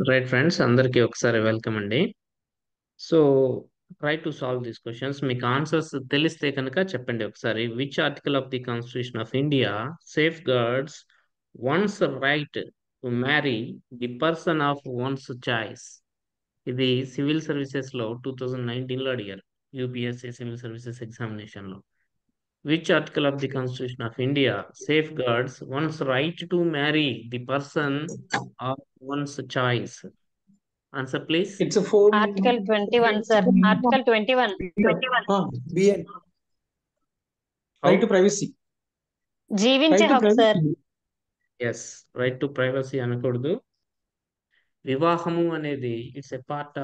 Right friends, అందరికీ ఒకసారి welcome అండి. So try to solve these questions. మీకు ఆన్సర్స్ తెలిస్తే కనుక చెప్పండి ఒకసారి. Which article of the constitution of India safe guards once right to marry the person of once choice? ఇది civil services లో 2019 లో అడిగారు, యూపీఎస్సీ సివిల్ సర్వీసెస్ ఎగ్జామినేషన్ లో. Which article of the constitution of India safe guards once right to marry the person of once choice? Answer please. It's a four. Article 21, sir. Article 21. BN. How? Right to privacy. జీవించే Right to హక్కు సార్. privacy. Yes, right to privacy అనకూడదు. వివాహము అనేది it's a part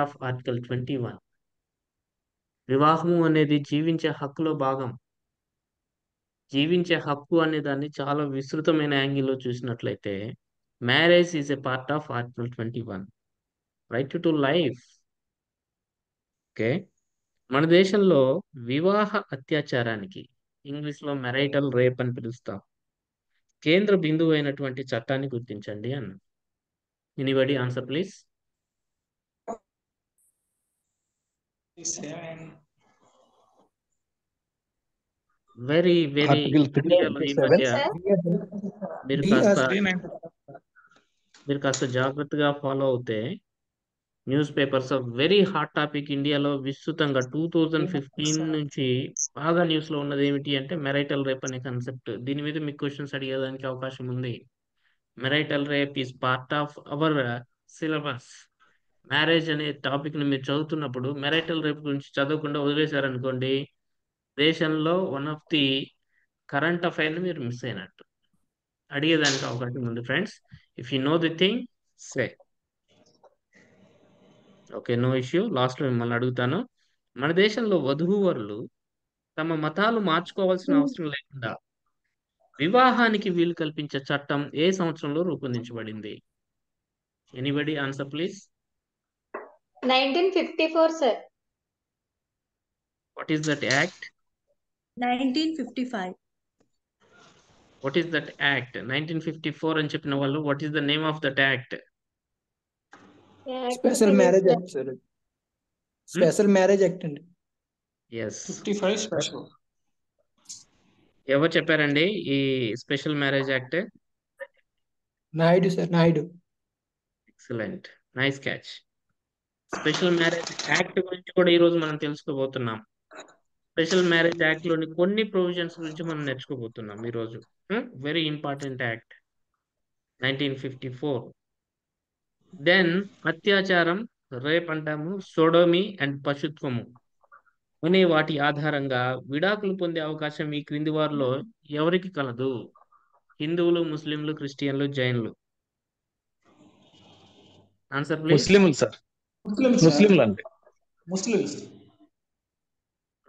of article 21. వివాహము అనేది జీవించే హక్కులో భాగం. జీవించే హక్కు అనే దాన్ని చాలా విస్తృతమైన యాంగిల్లో చూసినట్లయితే marriage is a part of article 21. Right to life. Okay. మన దేశంలో వివాహ అత్యాచారానికి ఇంగ్లీష్ లో మెరైటల్ రేప్ అని పిలుస్తాం. కేంద్ర బిందువు అయినటువంటి చట్టాన్ని గుర్తించండి అన్న. Anybody answer please. Very very Article ఇండియాలో ఈ మధ్య 357. మీరు D కాస్త as మీరు కాస్త జాగ్రత్తగా ఫాలో అవుతే news papers very hot topic ఇండియాలో విస్తృతంగా 2015 నుంచి బాగా న్యూస్ లో ఉన్నది ఏమిటి అంటే మెరైటల్ రేప్ అనే కాన్సెప్ట్. దీని మీద మీకు క్వశ్చన్స్ అడిగేదానికి అవకాశం ఉంది. Marital rape is part of our syllabus. Marriage అనే టాపిక్ ని మీరు చదువుతున్నప్పుడు మెరైటల్ రేప్ గురించి చదవకుండా వదిలేశారనుకోండి, దేశంలో one of the current affair ని మీరు మిస్ అయినట్టు. అడిగేదానికి అవకాశం ఉంది friends. If you know the thing say. Okay, no issue. Last లో మిమ్మల్ని అడుగుతాను. మన దేశంలో వధూవరులు తమ మతాలు మార్చుకోవాల్సిన అవసరం లేకుండా వివాహానికి వీలు కల్పించే చట్టం ఏ సంవత్సరంలో రూపొందించబడింది? Anybody answer please. 1954, sir. What is that act? 1955. What is that act? 1954 అని చెప్పిన వాళ్ళు, what is the name of that act? Special Marriage Act, sir. Special Marriage Act అండి. ఎస్. 55 special. ఎవరు చెప్పారండి ఈ special marriage act? Naidu sir, Naidu. Excellent, nice catch. Special marriage act గురించి కూడా ఈ రోజు మనం తెలుసుకోబోతున్నాం. స్పెషల్ మ్యారేజ్ యాక్ట్ లోని కొన్ని ప్రొవిజన్స్ గురించి మనం నేర్చుకోబోతున్నాం ఈ రోజు. Very important act 1954. దెన్ అత్యాచారం, రేప్ అంటాము, సోడోమి అండ్ పశుత్వము అనే వాటి ఆధారంగా విడాకులు పొందే అవకాశం ఈ క్రింది వారిలో ఎవరికి కలదు? హిందువులు, ముస్లింలు, క్రిస్టియన్లు, జైన్లు. Answer please. ముస్లింలు సార్. ముస్లింలు అండి. ముస్లిమ్స్.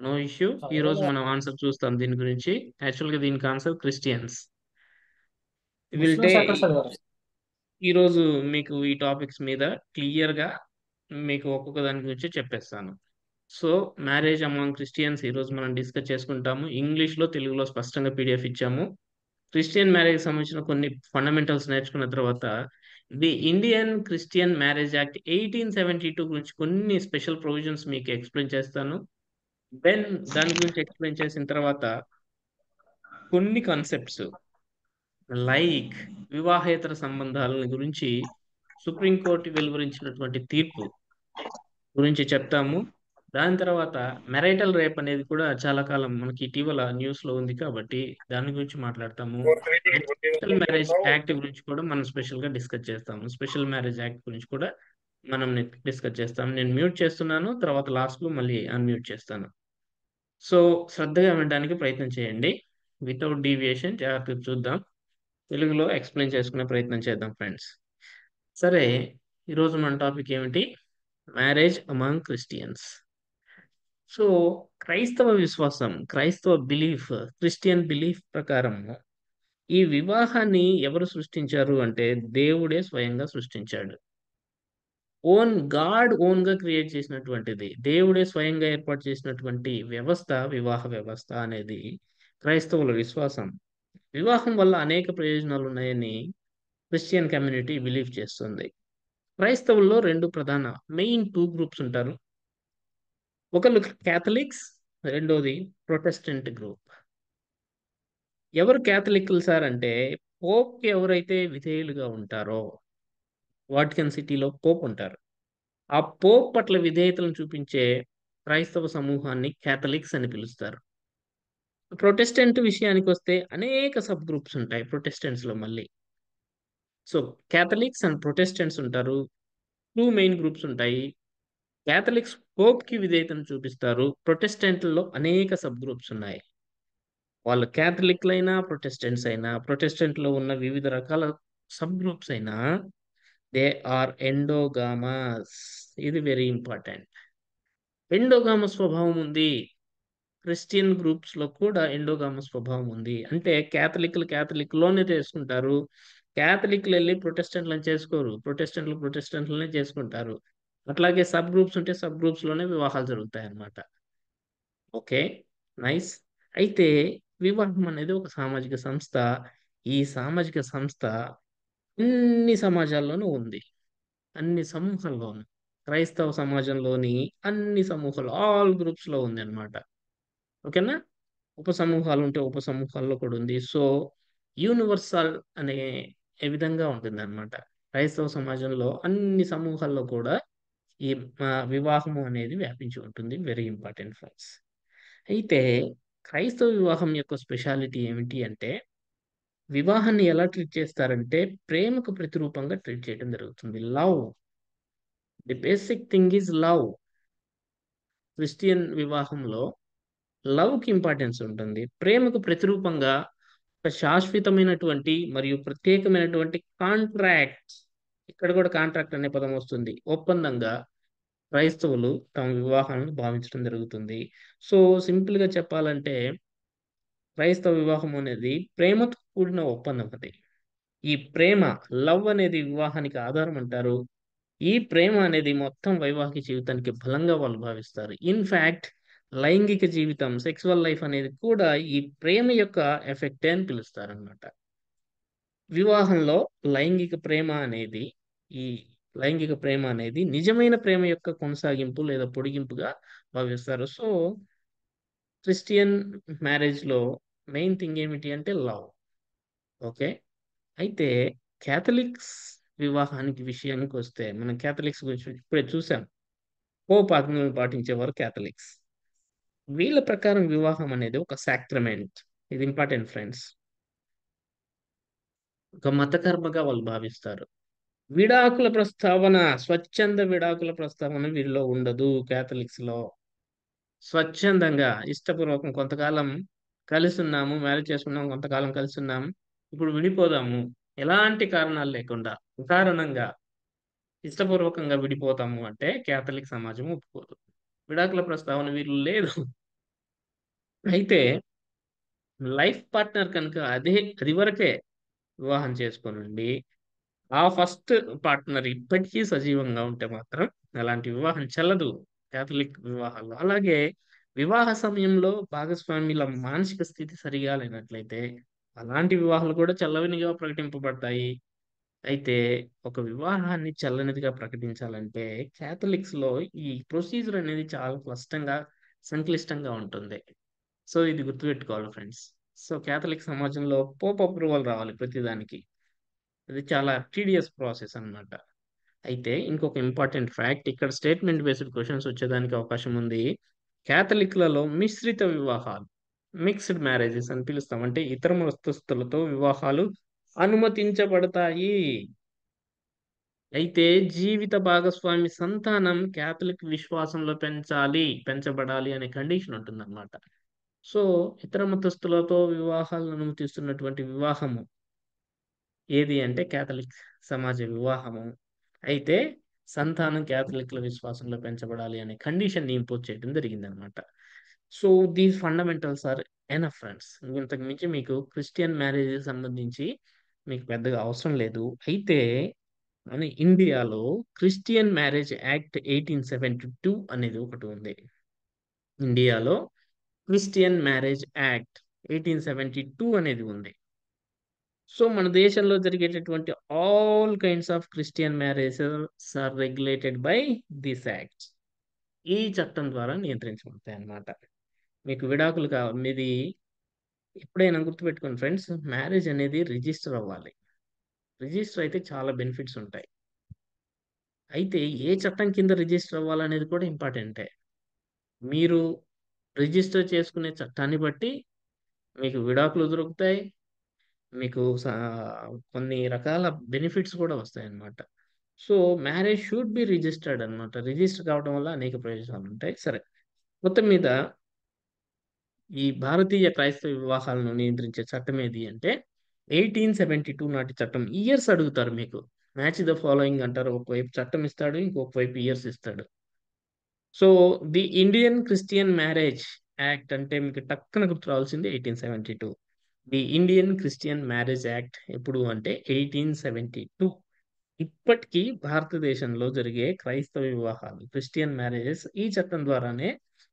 No issue. ఈ రోజు మనం ఆన్సర్ చూస్తాం దీని గురించి. యాక్చువల్ గా దీనికి ఆన్సర్ క్రిస్టియన్స్. విల్ టే ఈ రోజు మీకు ఈ టాపిక్స్ మీద క్లియర్ గా మీకు ఒక్కొక్క దాని గురించి చెప్పేస్తాను. సో మ్యారేజ్ అమాంగ్ క్రిస్టియన్స్ ఈ రోజు మనం డిస్కస్ చేసుకుంటాము. ఇంగ్లీష్ లో, తెలుగులో స్పష్టంగా పీడిఎఫ్ ఇచ్చాము. క్రిస్టియన్ మ్యారేజ్ సంబంధించిన కొన్ని ఫండమెంటల్స్ నేర్చుకున్న తర్వాత the Indian Christian marriage act 1872 గురించి కొన్ని స్పెషల్ ప్రొవిజన్స్ మీకు ఎక్స్ప్లెయిన్ చేస్తాను. దెన్ దాని గురించి ఎక్స్ప్లెయిన్ చేసిన తర్వాత కొన్ని కాన్సెప్ట్స్ లైక్ వివాహేతర సంబంధాల గురించి సుప్రీంకోర్టు వెలువరించినటువంటి తీర్పు గురించి చెప్తాము. దాని తర్వాత మెరైటల్ రేప్ అనేది కూడా చాలా కాలం మనకి ఇటీవల న్యూస్ లో ఉంది కాబట్టి దాని గురించి మాట్లాడతాము. స్పెషల్ మ్యారేజ్ యాక్ట్ గురించి కూడా మనం స్పెషల్ గా డిస్కస్ చేస్తాము. స్పెషల్ మ్యారేజ్ యాక్ట్ గురించి కూడా మనం డిస్కస్ చేస్తాం. నేను మ్యూట్ చేస్తున్నాను, తర్వాత లాస్ట్ లో మళ్ళీ అన్మ్యూట్ చేస్తాను. సో శ్రద్ధగా వినడానికి ప్రయత్నం చేయండి. వితౌట్ డీవియేషన్ జాగ్రత్తగా చూద్దాం. తెలుగులో ఎక్స్ప్లెయిన్ చేసుకునే ప్రయత్నం చేద్దాం ఫ్రెండ్స్. సరే, ఈరోజు మన టాపిక్ ఏమిటి? Marriage among Christians. సో క్రైస్తవ విశ్వాసం, క్రైస్తవ బిలీఫ్, క్రిస్టియన్ బిలీఫ్ ప్రకారం ఈ వివాహాన్ని ఎవరు సృష్టించారు అంటే దేవుడే స్వయంగా సృష్టించాడు. ఓన్ గా క్రియేట్ చేసినటువంటిది, దేవుడే స్వయంగా ఏర్పాటు చేసినటువంటి వ్యవస్థ వివాహ వ్యవస్థ అనేది క్రైస్తవుల విశ్వాసం. వివాహం వల్ల అనేక ప్రయోజనాలు ఉన్నాయని క్రిస్టియన్ కమ్యూనిటీ బిలీవ్ చేస్తుంది. క్రైస్తవుల్లో రెండు ప్రధాన మెయిన్ టూ గ్రూప్స్ ఉంటారు. ఒకళ్ళు క్యాథలిక్స్, రెండోది ప్రొటెస్టెంట్ గ్రూప్. ఎవరు క్యాథలిక్లు సార్ అంటే, పోప్కి ఎవరైతే విధేయులుగా ఉంటారో, వాటికన్ సిటీలో పోప్ ఉంటారు. ఆ పోప్ పట్ల విధేయతలను చూపించే క్రైస్తవ సమూహాన్ని క్యాథలిక్స్ అని పిలుస్తారు. ప్రొటెస్టెంట్ విషయానికి వస్తే అనేక సబ్ గ్రూప్స్ ఉంటాయి ప్రొటెస్టెంట్స్ లో మళ్ళీ. సో క్యాథలిక్స్ అండ్ ప్రొటెస్టెంట్స్ ఉంటారు. టూ మెయిన్ గ్రూప్స్ ఉంటాయి. క్యాథలిక్స్ పోప్ కి విధేయతను చూపిస్తారు. ప్రొటెస్టెంట్లో అనేక సబ్ గ్రూప్స్ ఉన్నాయి. వాళ్ళు క్యాథలిక్లైనా ప్రొటెస్టెంట్స్ అయినా, ప్రొటెస్టెంట్లో ఉన్న వివిధ రకాల సబ్ గ్రూప్స్ అయినా, దే ఆర్ ఎండోగామస్. ఇది వెరీ ఇంపార్టెంట్. ఎండోగామస్ స్వభావం ఉంది. క్రిస్టియన్ గ్రూప్స్ లో కూడా ఎండోగామస్ స్వభావం ఉంది. అంటే క్యాథలిక్ లోనే చేసుకుంటారు. క్యాథలిక్లు వెళ్ళి ప్రొటెస్టెంట్లను చేసుకోరు. ప్రొటెస్టెంట్లనే చేసుకుంటారు. అట్లాగే సబ్ గ్రూప్స్ ఉంటే సబ్ గ్రూప్స్ లోనే వివాహాలు జరుగుతాయి అన్నమాట. Okay, nice. అయితే వివాహం అనేది ఒక సామాజిక సంస్థ. ఈ సామాజిక సంస్థ అన్ని సమాజాల్లోనూ ఉంది, అన్ని సమూహాల్లోనూ. క్రైస్తవ సమాజంలోని అన్ని సమూహాలు, ఆల్ గ్రూప్స్ లో ఉంది అన్నమాట. ఓకేనా? ఉపసమూహాలు ఉంటే ఉపసమూహాల్లో కూడా ఉంది. సో యూనివర్సల్ అనే ఏ విధంగా ఉంటుంది అనమాట. క్రైస్తవ సమాజంలో అన్ని సమూహాల్లో కూడా ఈ వివాహము అనేది వ్యాపించి ఉంటుంది. Very important friends. అయితే క్రైస్తవ వివాహం యొక్క స్పెషాలిటీ ఏమిటి అంటే, వివాహాన్ని ఎలా ట్రీట్ చేస్తారంటే ప్రేమకు ప్రతిరూపంగా ట్రీట్ చేయడం జరుగుతుంది. Love, the basic thing is love. Christian వివాహంలో లవ్ కి ఇంపార్టెన్స్ ఉంటుంది. ప్రేమకు ప్రతిరూపంగా ఒక శాశ్వతమైనటువంటి మరియు ప్రత్యేకమైనటువంటి కాంట్రాక్ట్, ఇక్కడ కూడా కాంట్రాక్ట్ అనే పదం వస్తుంది, ఒప్పందంగా క్రైస్తవులు తమ వివాహాలను భావించడం జరుగుతుంది. సో సింపుల్ గా చెప్పాలంటే క్రైస్తవ వివాహం అనేది ప్రేమతో కూడిన ఒప్పందం. అది ఈ ప్రేమ, లవ్ అనేది వివాహానికి ఆధారం అంటారు. ఈ ప్రేమ అనేది మొత్తం వైవాహిక జీవితానికి బలంగా వాళ్ళు భావిస్తారు. ఇన్ఫాక్ట్ లైంగిక జీవితం, సెక్సువల్ లైఫ్ అనేది కూడా ఈ ప్రేమ యొక్క ఎఫెక్టే అని పిలుస్తారు అనమాట. వివాహంలో లైంగిక ప్రేమ అనేది, ఈ లైంగిక ప్రేమ అనేది నిజమైన ప్రేమ యొక్క కొనసాగింపు లేదా పొడిగింపుగా భావిస్తారు. సో క్రిస్టియన్ మ్యారేజ్ లో మెయిన్ థింగ్ ఏమిటి అంటే లవ్. ఓకే, అయితే క్యాథలిక్స్ వివాహానికి విషయానికి వస్తే, మనం క్యాథలిక్స్ గురించి ఇప్పుడే చూసాం. పోప్ ఆజ్ఞలను పాటించేవారు క్యాథలిక్స్. వీళ్ళ ప్రకారం వివాహం అనేది ఒక సాక్రమెంట్. ఇది ఇంపార్టెంట్ ఫ్రెండ్స్. ఒక మతకర్మగా వాళ్ళు భావిస్తారు. విడాకుల ప్రస్తావన, స్వచ్ఛంద విడాకుల ప్రస్తావన వీరిలో ఉండదు. క్యాథలిక్స్ లో స్వచ్ఛందంగా, ఇష్టపూర్వకం, కొంతకాలం కలిసి ఉన్నాము, మ్యారేజ్ చేసుకున్నాము, కొంతకాలం కలిసి ఉన్నాము, ఇప్పుడు విడిపోదాము, ఎలాంటి కారణాలు లేకుండా కారణంగా ఇష్టపూర్వకంగా విడిపోతాము అంటే క్యాథలిక్ సమాజం ఒప్పుకోదు. విడాకుల ప్రస్తావన వీళ్ళు లేదు. అయితే లైఫ్ పార్ట్నర్ కనుక అది వరకే వివాహం చేసుకోనండి, ఆ ఫస్ట్ పార్ట్నర్ ఇప్పటికీ సజీవంగా ఉంటే మాత్రం అలాంటి వివాహం చెల్లదు క్యాథలిక్ వివాహాల్లో. అలాగే వివాహ సమయంలో భాగస్వాముల మానసిక స్థితి సరిగా లేనట్లయితే అలాంటి వివాహాలు కూడా చెల్లవినిగా ప్రకటింపబడతాయి. అయితే ఒక వివాహాన్ని చల్లనిదిగా ప్రకటించాలంటే క్యాథలిక్స్ లో ఈ ప్రొసీజర్ అనేది చాలా సంక్లిష్టంగా ఉంటుంది. సో ఇది గుర్తుపెట్టుకోవాలి ఫ్రెండ్స్. సో క్యాథలిక్ సమాజంలో పోప్ అప్రూవల్ రావాలి ప్రతిదానికి. ఇది చాలా టీడియస్ ప్రాసెస్ అన్నమాట. అయితే ఇంకొక ఇంపార్టెంట్ ఫ్యాక్ట్, ఇక్కడ స్టేట్మెంట్ బేస్డ్ క్వశ్చన్స్ వచ్చేదానికి అవకాశం ఉంది. క్యాథలిక్లలో మిశ్రిత వివాహాలు, మిక్స్డ్ మ్యారేజెస్ అని పిలుస్తాం. అంటే ఇతర మతస్థులతో వివాహాలు అనుమతించబడతాయి. అయితే జీవిత భాగస్వామి సంతానం క్యాథలిక్ విశ్వాసంలో పెంచబడాలి అనే కండిషన్ ఉంటుందన్నమాట. సో ఇతర మతస్థులతో వివాహాలను అనుమతిస్తున్నటువంటి వివాహము ఏది అంటే క్యాథలిక్ సమాజ వివాహము. అయితే సంతానం క్యాథలిక్ల విశ్వాసంలో పెంచబడాలి అనే కండిషన్ ని ఇంపోజ్ చేయడం జరిగింది అనమాట. So these fundamentals are enough friends. ఇంతకు మించి మీకు క్రిస్టియన్ మ్యారేజ్ సంబంధించి మీకు పెద్దగా అవసరం లేదు. అయితే మన ఇండియాలో క్రిస్టియన్ మ్యారేజ్ యాక్ట్ 1872 అనేది ఒకటి ఉంది. ఇండియాలో క్రిస్టియన్ మ్యారేజ్ యాక్ట్ 1872 అనేది ఉంది. సో మన దేశంలో జరిగేటటువంటి all kinds of Christian marriages are regulated by this act. ఈ చట్టం ద్వారా నియంత్రించబడతాయి అన్నమాట. మీకు విడాకులు కావాలి, మీది ఎప్పుడైనా గుర్తుపెట్టుకోండి ఫ్రెండ్స్, మ్యారేజ్ అనేది రిజిస్టర్ అవ్వాలి. రిజిస్టర్ అయితే చాలా బెనిఫిట్స్ ఉంటాయి. అయితే ఏ చట్టం కింద రిజిస్టర్ అవ్వాలనేది కూడా ఇంపార్టెంటే. మీరు రిజిస్టర్ చేసుకునే చట్టాన్ని బట్టి మీకు విడాకులు దొరుకుతాయి, మీకు కొన్ని రకాల బెనిఫిట్స్ కూడా వస్తాయి అన్నమాట. So marriage should be registered అన్నమాట. రిజిస్టర్ కావడం వల్ల అనేక ప్రయోజనాలు ఉంటాయి. సరే, మొత్తం మీద ఈ భారతీయ క్రైస్తవ వివాహాలను నియంత్రించే చట్టం ఏది అంటే 1872 నాటి చట్టం. ఇయర్స్ అడుగుతారు మీకు. మ్యాచ్ ద ఫాలోయింగ్ అంటారు. ఒకవైపు చట్టం ఇస్తాడు, ఇంకొక వైపు ఇయర్స్ ఇస్తాడు. So the Indian Christian marriage act అంటే మీకు టక్కున గుర్తు రావాల్సింది 1872. The Indian Christian marriage act ఎప్పుడు అంటే 1872. ఇప్పటికీ భారతదేశంలో జరిగే క్రైస్తవ వివాహాలు, క్రిస్టియన్ మ్యారేజెస్ ఈ చట్టం ద్వారానే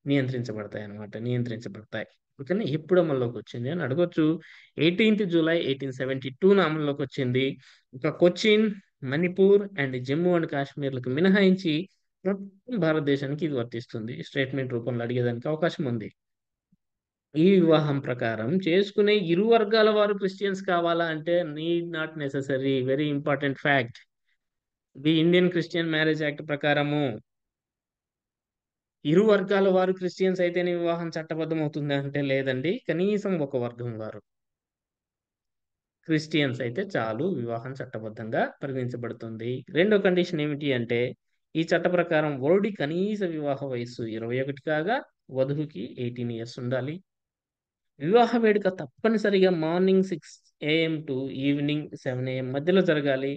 నియంత్రించబడతాయి అన్నమాట. నియంత్రించబడతాయి. ఓకేనా? ఎప్పుడు అమల్లోకి వచ్చింది అని అడగొచ్చు. 18th జూలై 1872 అమల్లోకి వచ్చింది. ఇంకా కొచ్చిన్, మణిపూర్ అండ్ జమ్మూ అండ్ కాశ్మీర్లకు మినహాయించి మొత్తం భారతదేశానికి ఇది వర్తిస్తుంది. స్టేట్మెంట్ రూపంలో అడిగేదానికి అవకాశం ఉంది. ఈ వివాహం ప్రకారం చేసుకునే ఇరు వర్గాల వారు క్రిస్టియన్స్ కావాలా అంటే need not necessary. Very important fact. The Indian Christian marriage act ప్రకారము ఇరు వర్గాల వారు క్రిస్టియన్స్ అయితేనే వివాహం చట్టబద్ధం అవుతుంది అంటే లేదండి. కనీసం ఒక వర్గం వారు క్రిస్టియన్స్ అయితే చాలు, వివాహం చట్టబద్ధంగా పరిగణించబడుతుంది. రెండో కండిషన్ ఏమిటి అంటే ఈ చట్ట ప్రకారం వరుడి కనీస వివాహ వయస్సు 21 కాగా వధువుకి 18 ఇయర్స్ ఉండాలి. వివాహ వేడుక తప్పనిసరిగా morning 6 AM to evening 7 AM మధ్యలో జరగాలి.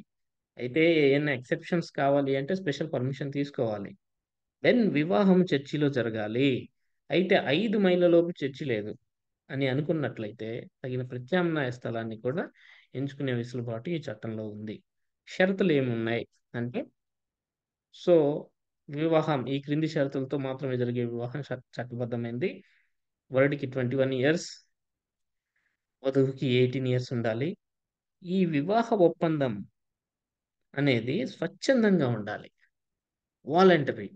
అయితే ఏమైనా ఎక్సెప్షన్స్ కావాలి అంటే స్పెషల్ పర్మిషన్ తీసుకోవాలి. దెన్ వివాహం చర్చిలో జరగాలి. అయితే 5 మైళ్ళ లోపు చర్చి లేదు అని అనుకున్నట్లయితే తగిన ప్రత్యామ్నాయ స్థలాన్ని కూడా ఎంచుకునే వెసులుబాటు ఈ చట్టంలో ఉంది. షరతులు ఏమున్నాయి అంటే, సో వివాహం ఈ క్రింది షరతులతో మాత్రమే జరిగే వివాహం చట్టబద్ధమైంది. వరుడికి 21 ఇయర్స్, వధువుకి 18 ఇయర్స్ ఉండాలి. ఈ వివాహ ఒప్పందం అనేది స్వచ్ఛందంగా ఉండాలి. వాలంటరీ.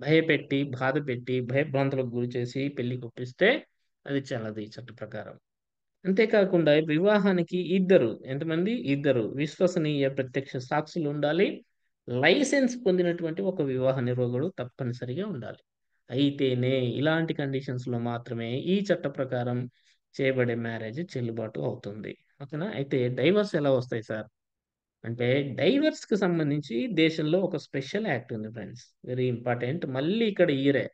భయపెట్టి, బాధపెట్టి, భయభ్రాంతులకు గురి చేసి పెళ్లి కొప్పిస్తే అది చెల్లదు ఈ చట్ట ప్రకారం. అంతేకాకుండా వివాహానికి ఎంతమంది? ఇద్దరు విశ్వసనీయ ప్రత్యక్ష సాక్షులు ఉండాలి. లైసెన్స్ పొందినటువంటి ఒక వివాహ నిర్వాహకుడు తప్పనిసరిగా ఉండాలి. అయితేనే ఇలాంటి కండిషన్స్ లో మాత్రమే ఈ చట్ట ప్రకారం చేయబడే మ్యారేజ్ చెల్లుబాటు అవుతుంది. ఓకేనా? అయితే డైవర్స్ ఎలా వస్తాయి సార్ అంటే, డైవర్స్ కి సంబంధించి దేశంలో ఒక స్పెషల్ యాక్ట్ ఉంది ఫ్రెండ్స్. Very important. మళ్ళీ ఇక్కడ ఇయరే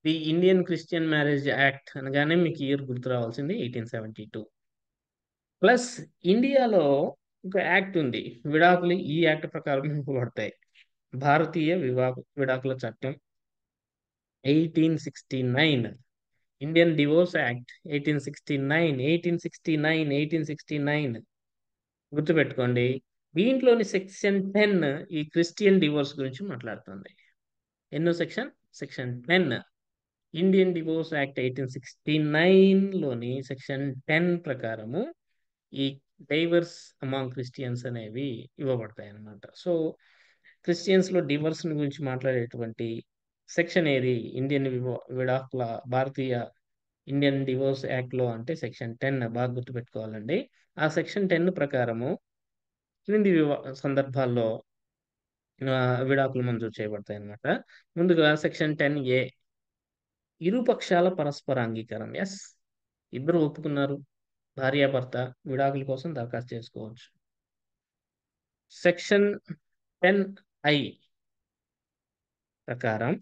the Indian Christian marriage act అనగానే మీకు ఇయర్ గుర్తు రావాల్సింది 1872. ప్లస్ ఇండియాలో ఒక యాక్ట్ ఉంది. విడాకులు ఈ యాక్ట్ ప్రకారం ఇవ్వబడతాయి. భారతీయ విడాకుల చట్టం 1869. Indian divorce act 1869. 1869 గుర్తుపెట్టుకోండి. దీంట్లోని సెక్షన్ 10 ఈ క్రిస్టియన్ డివోర్స్ గురించి మాట్లాడుతుంది. ఎన్నో section? Section 10. Indian divorce act 1869 లోని సెక్షన్ 10 ప్రకారము ఈ డైవర్స్ అమాంగ్ క్రిస్టియన్స్ అనేవి ఇవ్వబడతాయి అన్నమాట. సో క్రిస్టియన్స్ లో డివోర్స్ గురించి మాట్లాడేటువంటి సెక్షన్ ఏది విడాకుల భారతీయ ఇండియన్ డివోర్స్ యాక్ట్ లో అంటే సెక్షన్ 10 బాగా గుర్తుపెట్టుకోవాలండి. ఆ సెక్షన్ 10 ప్రకారము క్రింది సందర్భాల్లో విడాకులు మంజూరు చేయబడతాయి అన్నమాట. ముందుగా సెక్షన్ 10A ఇరు పక్షాల పరస్పర అంగీకారం. ఎస్, ఇద్దరు ఒప్పుకున్నారు, భార్యాభర్త విడాకుల కోసం దరఖాస్తు చేసుకోవచ్చు. సెక్షన్ 10I ప్రకారం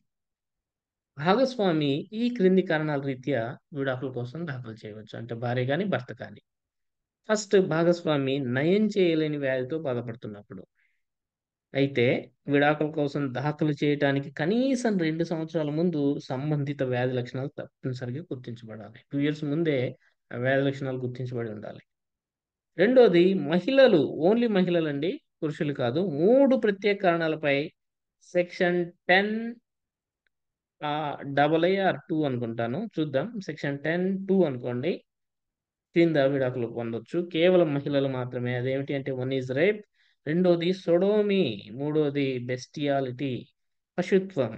భాగస్వామి ఈ క్రింది కారణాల రీత్యా విడాకుల కోసం దాఖలు చేయవచ్చు. అంటే భార్య కానీ భర్త కానీ. ఫస్ట్, భాగస్వామి నయం చేయలేని వ్యాధితో బాధపడుతున్నప్పుడు. అయితే విడాకుల కోసం దాఖలు చేయడానికి కనీసం 2 సంవత్సరాల ముందు సంబంధిత వ్యాధి లక్షణాలు తప్పనిసరిగా గుర్తించబడాలి. 2 years ముందే ఆ వ్యాధి లక్షణాలు గుర్తించబడి ఉండాలి. రెండోది, ఓన్లీ మహిళలు అండి, పురుషులు కాదు. 3 ప్రత్యేక కారణాలపై సెక్షన్ 10 II అనుకుంటాను, చూద్దాం. సెక్షన్ 10(2) అనుకోండి. కింద విడాకులు పొందొచ్చు. కేవలం మహిళలు మాత్రమే. అదేమిటి అంటే వన్ ఈజ్ రేప్, రెండోది సొడోమి, మూడోది బెస్టియాలిటీ, పశుత్వం.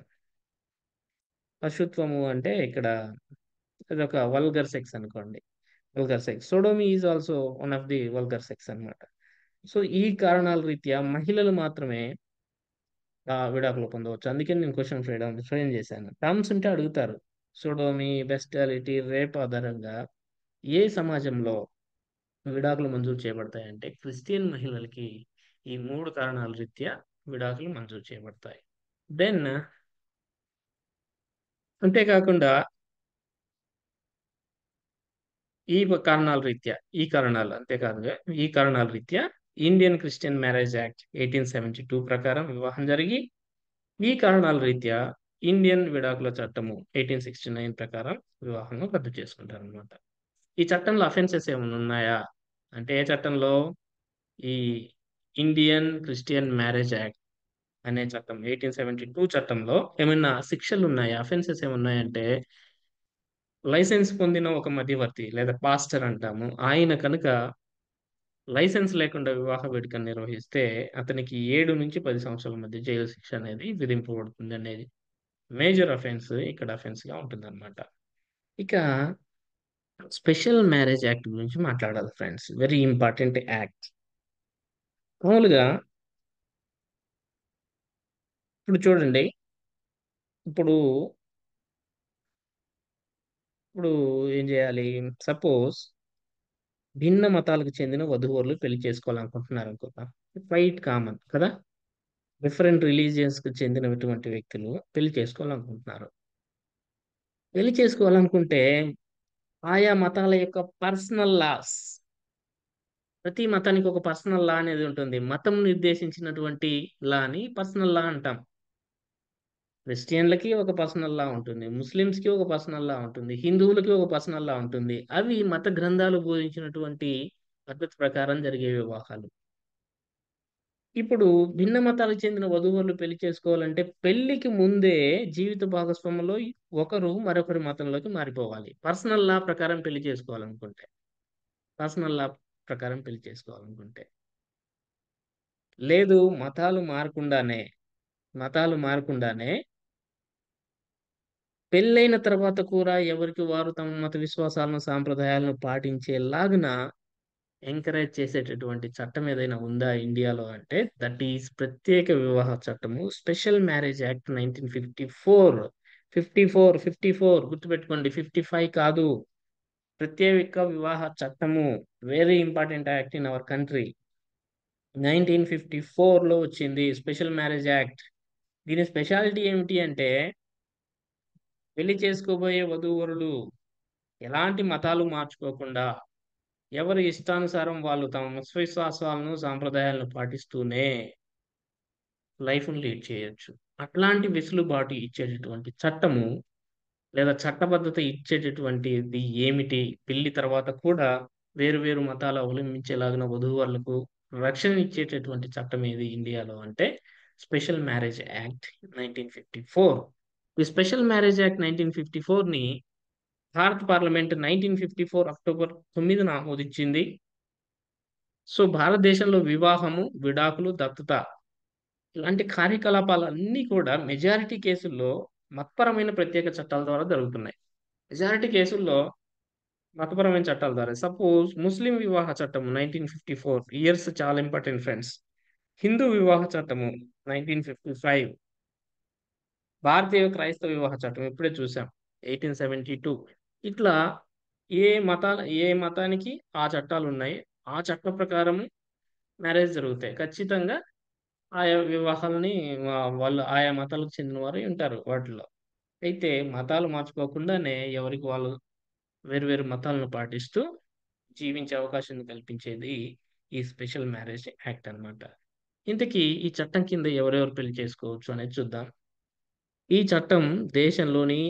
పశుత్వము అంటే ఇక్కడ అదొక వల్గర్ సెక్స్ అనుకోండి. Vulgar sex. Sodomy is also one of the vulgar sex అన్నమాట. సో ఈ కారణాల రీత్యా మహిళలు మాత్రమే విడాకులు పొందవచ్చు. అందుకే నేను క్వశ్చన్ ఫ్రేమ్ చేశాను. టర్మ్స్ ఉంటే అడుగుతారు. సొడోమి, బెస్టియాలిటీ, రేప్ ఆధారంగా ఏ సమాజంలో విడాకులు మంజూరు చేయబడతాయంటే క్రిస్టియన్ మహిళలకి ఈ 3 కారణాల రీత్యా విడాకులు మంజూరు చేయబడతాయి. దెన్ అంతేకాకుండా ఈ కారణాల రీత్యా ఇండియన్ క్రిస్టియన్ మ్యారేజ్ యాక్ట్ 1872 ప్రకారం వివాహం జరిగి, ఈ కారణాల రీత్యా ఇండియన్ విడాకుల చట్టము 1869 ప్రకారం వివాహం రద్దు చేసుకుంటారు అనమాట. ఈ చట్టంలో అఫెన్సెస్ ఏమైనా ఉన్నాయా అంటే ఏ చట్టంలో? ఈ ఇండియన్ క్రిస్టియన్ మ్యారేజ్ యాక్ట్ అనే చట్టం 1872 చట్టంలో ఏమైనా శిక్షలు ఉన్నాయా, అఫెన్సెస్ ఏమున్నాయంటే లైసెన్స్ పొందిన ఒక మధ్యవర్తి లేదా పాస్టర్ అంటాము, ఆయన కనుక లైసెన్స్ లేకుండా వివాహ వేడుకను నిర్వహిస్తే అతనికి 7 నుంచి 10 సంవత్సరాల మధ్య జైలు శిక్ష అనేది విధింపబడుతుంది అనేది మేజర్ అఫెన్స్ ఇక్కడ అఫెన్స్ గా ఉంటుంది అనమాట. ఇక స్పెషల్ మ్యారేజ్ యాక్ట్ గురించి మాట్లాడాలి ఫ్రెండ్స్. Very important act. మామూలుగా ఇప్పుడు చూడండి, ఇప్పుడు ఇప్పుడు ఏం చేయాలి? సపోజ్ భిన్న మతాలకు చెందిన వధూవరులు పెళ్లి చేసుకోవాలనుకుంటున్నారు అనుకుందాం. క్వైట్ కామన్ కదా. డిఫరెంట్ రిలీజియన్స్ కు చెందినటువంటి వ్యక్తులు పెళ్లి చేసుకోవాలనుకుంటున్నారు. పెళ్లి చేసుకోవాలనుకుంటే ఆయా మతాల యొక్క పర్సనల్ లాస్, ప్రతి మతానికి ఒక పర్సనల్ లా అనేది ఉంటుంది. మతం నిర్దేశించినటువంటి లాని పర్సనల్ లా అంటాం. క్రిస్టియన్లకి ఒక పర్సనల్ లా ఉంటుంది, ముస్లిమ్స్కి ఒక పర్సనల్ లా ఉంటుంది, హిందువులకి ఒక పర్సనల్ లా ఉంటుంది. అవి మత గ్రంథాలు బోధించినటువంటి పద్ధతి ప్రకారం జరిగే వివాహాలు. ఇప్పుడు భిన్న మతాలకు చెందిన వధూవరులు పెళ్లి చేసుకోవాలంటే పెళ్లికి ముందే జీవిత భాగస్వాములో ఒకరు మరొకరి మతంలోకి మారిపోవాలి. పర్సనల్ లా ప్రకారం పెళ్లి చేసుకోవాలనుకుంటే పర్సనల్ లా ప్రకారం పెళ్లి చేసుకోవాలనుకుంటే లేదు, మతాలు మారకుండానే పెళ్ళైన తర్వాత కూడా ఎవరికి వారు తమ మత విశ్వాసాలను సాంప్రదాయాలను పాటించేలాగున ఎంకరేజ్ చేసేటటువంటి చట్టం ఏదైనా ఉందా ఇండియాలో అంటే దట్ ఈస్ ప్రత్యేక వివాహ చట్టము, స్పెషల్ మ్యారేజ్ యాక్ట్ 1954. 54 గుర్తుపెట్టుకోండి, 55 కాదు. ప్రత్యేక వివాహ చట్టము, very important act in our country. 1954లో వచ్చింది స్పెషల్ మ్యారేజ్ యాక్ట్. దీని స్పెషాలిటీ ఏమిటి అంటే పెళ్లి చేసుకోబోయే వధూవరులు ఎలాంటి మతాలు మార్చుకోకుండా ఎవరి ఇష్టానుసారం వాళ్ళు తమ మత విశ్వాసాలను సాంప్రదాయాలను పాటిస్తూనే లైఫ్ను లీడ్ చేయొచ్చు. అట్లాంటి వెసులుబాటు ఇచ్చేటటువంటి చట్టము లేదా చట్టబద్ధత ఇచ్చేటటువంటిది ఏమిటి? పెళ్లి తర్వాత కూడా వేరు వేరు మతాలు అవలంబించేలాగిన వధూవరులకు రక్షణ ఇచ్చేటటువంటి చట్టం ఏది ఇండియాలో అంటే స్పెషల్ మ్యారేజ్ యాక్ట్ 1954. ఈ స్పెషల్ మ్యారేజ్ యాక్ట్ 1954ని భారత పార్లమెంట్ 1954 అక్టోబర్ 9న ఆమోదించింది. సో భారతదేశంలో వివాహము, విడాకులు, దత్తత ఇలాంటి కార్యకలాపాలన్నీ కూడా మెజారిటీ కేసుల్లో మతపరమైన ప్రత్యేక చట్టాల ద్వారా జరుగుతున్నాయి. మెజారిటీ కేసుల్లో మతపరమైన చట్టాల ద్వారా. సపోజ్ ముస్లిం వివాహ చట్టము 1954 ఇయర్స్ చాలా ఇంపార్టెంట్ ఫ్రెండ్స్. హిందూ వివాహ చట్టము 1955. భారతీయ క్రైస్తవ వివాహ చట్టం ఇప్పుడే చూసాం 1872. ఇట్లా ఏ మతానికి ఆ చట్టాలు ఉన్నాయి. ఆ చట్ట ప్రకారం మ్యారేజ్ జరుగుతాయి. ఖచ్చితంగా ఆయా వివాహాలని వాళ్ళు ఆయా మతాలకు చెందిన వారు ఉంటారు వాటిలో. అయితే మతాలు మార్చుకోకుండానే ఎవరికి వాళ్ళు వేరు మతాలను పాటిస్తూ జీవించే అవకాశం కల్పించేది ఈ స్పెషల్ మ్యారేజ్ యాక్ట్ అన్నమాట. ఇంతకీ ఈ చట్టం కింద ఎవరెవరు పెళ్లి చేసుకోవచ్చు అనేది చూద్దాం. ఈ చట్టం దేశంలోని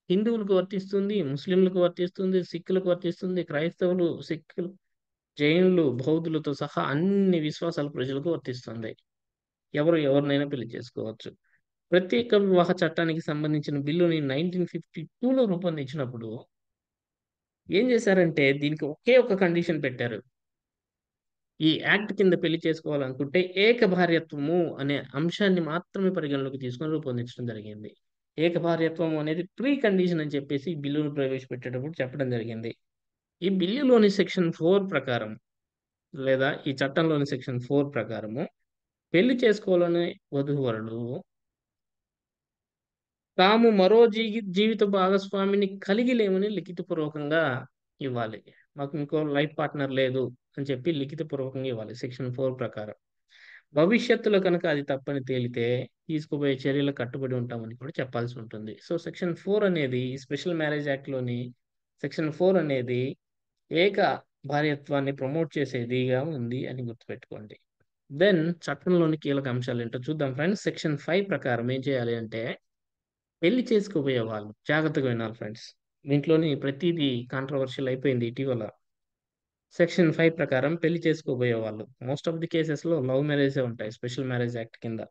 హిందువులకు వర్తిస్తుంది, ముస్లింలకు వర్తిస్తుంది, సిక్కులకు వర్తిస్తుంది, క్రైస్తవులు, సిక్కులు, జైనులు, బౌద్ధులతో సహా అన్ని విశ్వాసాల ప్రజలకు వర్తిస్తుంది. ఎవరినైనా పెళ్లి చేసుకోవచ్చు. ప్రత్యేక వివాహ చట్టానికి సంబంధించిన బిల్లుని 1952లో రూపొందించినప్పుడు ఏం చేశారంటే దీనికి ఒకే ఒక కండిషన్ పెట్టారు. ఈ యాక్ట్ కింద పెళ్లి చేసుకోవాలనుకుంటే ఏకభార్యత్వము అనే అంశాన్ని మాత్రమే పరిగణలోకి తీసుకొని రూపొందించడం జరిగింది. ఏకభార్యత్వం అనేది ప్రీ కండిషన్ అని చెప్పేసి ఈ బిల్లును ప్రవేశపెట్టేటప్పుడు చెప్పడం జరిగింది. ఈ బిల్లులోని సెక్షన్ 4 ప్రకారం లేదా ఈ చట్టంలోని సెక్షన్ 4 ప్రకారము పెళ్లి చేసుకోవాలనే వధూవరులు తాము మరో జీవిత భాగస్వామిని కలిగి లేమని లిఖితపూర్వకంగా ఇవ్వాలి. మాకు ఇంకో లైఫ్ పార్ట్నర్ లేదు అని చెప్పి లిఖితపూర్వకంగా ఇవ్వాలి సెక్షన్ 4 ప్రకారం. భవిష్యత్తులో కనుక అది తప్పని తేలితే తీసుకోబోయే చర్యలకు కట్టుబడి ఉంటామని కూడా చెప్పాల్సి ఉంటుంది. సో సెక్షన్ 4 అనేది స్పెషల్ మ్యారేజ్ యాక్ట్‌లోని సెక్షన్ 4 అనేది ఏక భార్యత్వాన్ని ప్రమోట్ చేసేదిగా ఉంది అని గుర్తుపెట్టుకోండి. దెన్ చట్టంలోని కీలక అంశాలేంటో చూద్దాం ఫ్రెండ్స్. సెక్షన్ 5 ప్రకారం ఏం చేయాలి అంటే పెళ్లి చేసుకోబోయే వాళ్ళు జాగ్రత్తగా వినాలి ఫ్రెండ్స్. దీంట్లోని ప్రతిదీ కాంట్రోవర్షియల్ అయిపోయింది ఇటీవల. సెక్షన్ 5 ప్రకారం పెళ్లి చేసుకోబోయే వాళ్ళు మోస్ట్ ఆఫ్ ది కేసెస్‌లో లవ్ మ్యారేజే ఉంటాయి స్పెషల్ మ్యారేజ్ యాక్ట్ కింద.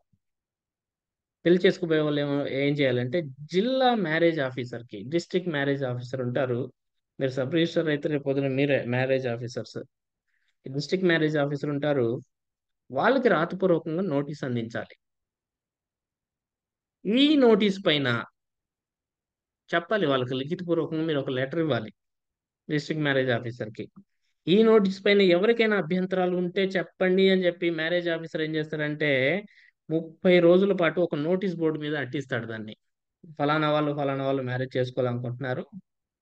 పెళ్లి చేసుకోబోయే వాళ్ళు ఏం చేయాలంటే జిల్లా మ్యారేజ్ ఆఫీసర్‌కి డిస్ట్రిక్ట్ మ్యారేజ్ ఆఫీసర్ ఉంటారు. మీరు సబ్ రిజిస్ట్రార్ అయితే రేపు పొద్దున మీరే marriage officers. District marriage officer ఉంటారు. వాళ్ళకి రాతపూర్వకంగా నోటీస్ అందించాలి. ఈ నోటీస్ పైన చెప్పాలి వాళ్ళకి లిఖితపూర్వకంగా మీరు ఒక లెటర్ ఇవ్వాలి డిస్ట్రిక్ట్ మ్యారేజ్ ఆఫీసర్‌కి. ఈ నోటీస్ పైన ఎవరికైనా అభ్యంతరాలు ఉంటే చెప్పండి అని చెప్పి మ్యారేజ్ ఆఫీసర్ ఏం చేస్తారంటే 30 రోజుల పాటు ఒక నోటీస్ బోర్డు మీద అంటిస్తాడు దాన్ని. ఫలానా వాళ్ళు మ్యారేజ్ చేసుకోవాలనుకుంటున్నారు.